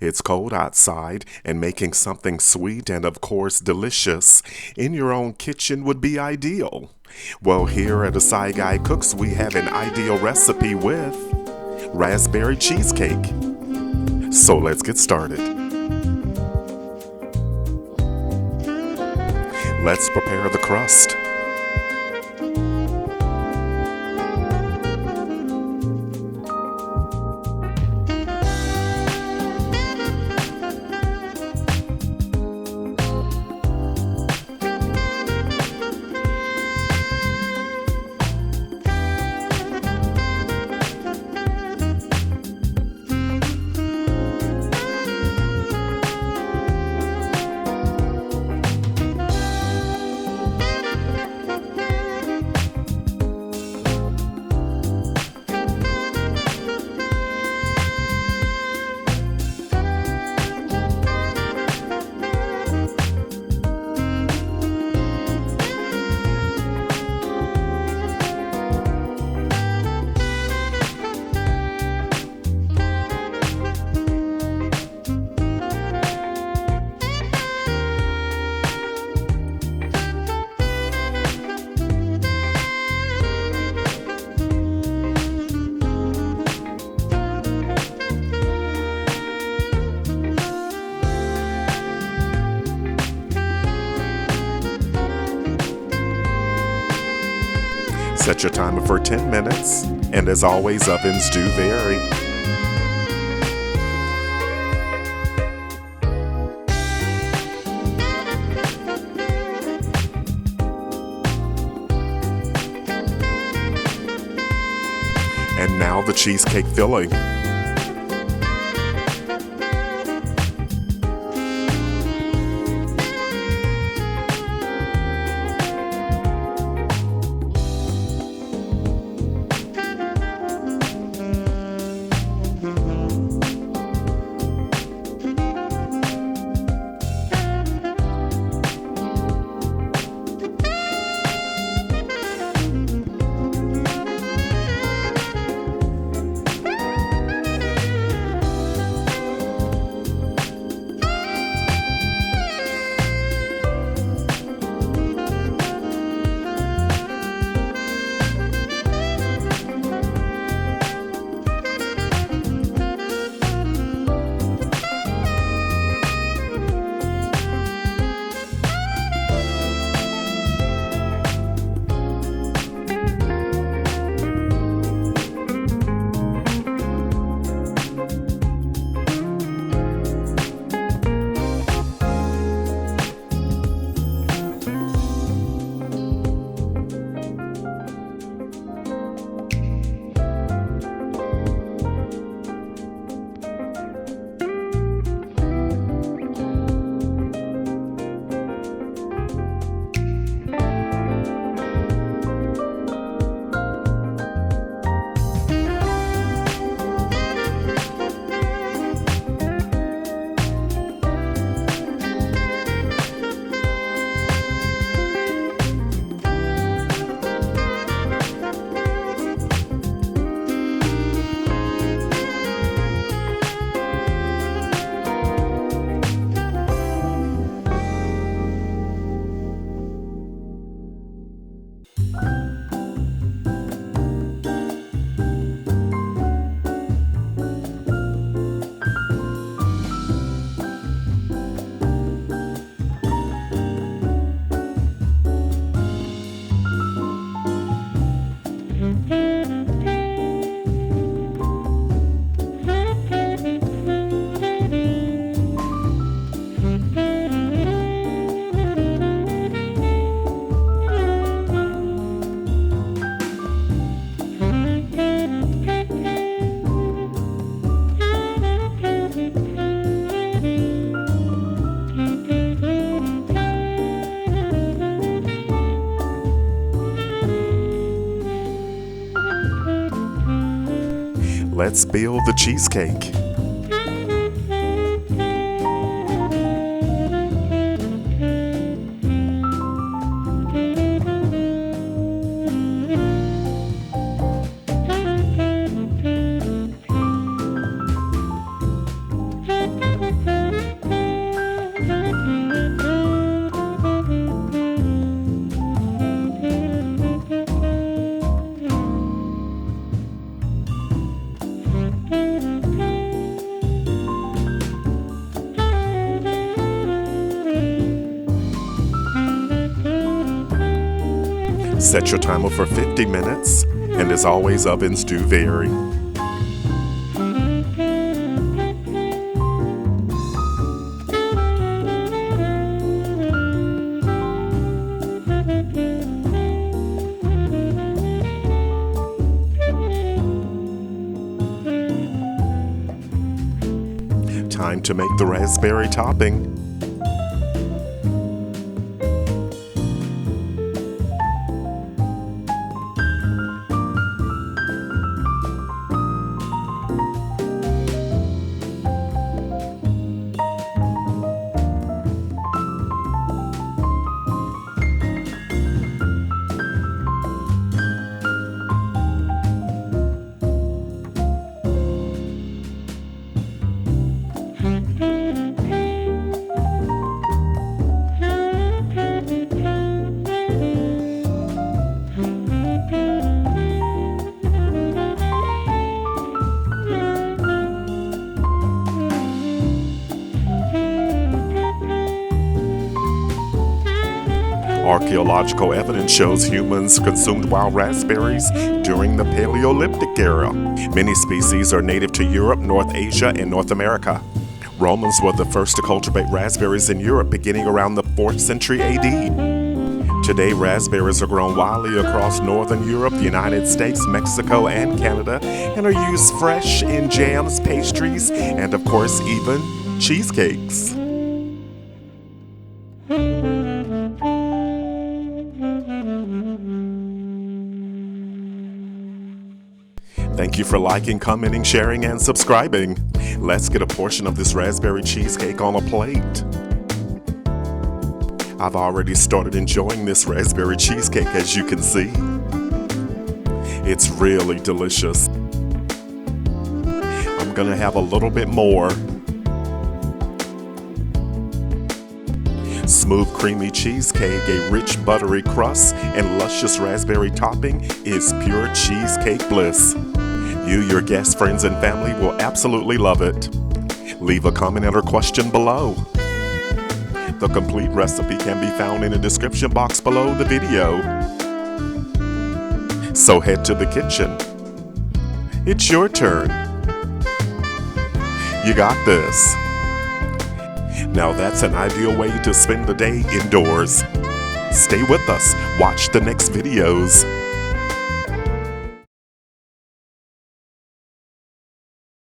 It's cold outside, and making something sweet and, of course, delicious in your own kitchen would be ideal. Well, here at Asai Guy Cooks, we have an ideal recipe with raspberry cheesecake. So let's get started. Let's prepare the crust. Set your timer for 10 minutes, and as always, ovens do vary. And now the cheesecake filling. Let's build the cheesecake. Set your timer for 50 minutes, and as always, ovens do vary. Time to make the raspberry topping. Archaeological evidence shows humans consumed wild raspberries during the Paleolithic era. Many species are native to Europe, North Asia, and North America. Romans were the first to cultivate raspberries in Europe beginning around the 4th century AD. Today, raspberries are grown widely across Northern Europe, the United States, Mexico, and Canada, and are used fresh in jams, pastries, and of course, even cheesecakes. Thank you for liking, commenting, sharing, and subscribing. Let's get a portion of this raspberry cheesecake on a plate. I've already started enjoying this raspberry cheesecake, as you can see. It's really delicious. I'm gonna have a little bit more. Smooth, creamy cheesecake, a rich, buttery crust, and luscious raspberry topping is pure cheesecake bliss. You, your guests, friends, and family will absolutely love it. Leave a comment or question below. The complete recipe can be found in the description box below the video. So head to the kitchen. It's your turn. You got this. Now that's an ideal way to spend the day indoors. Stay with us. Watch the next videos.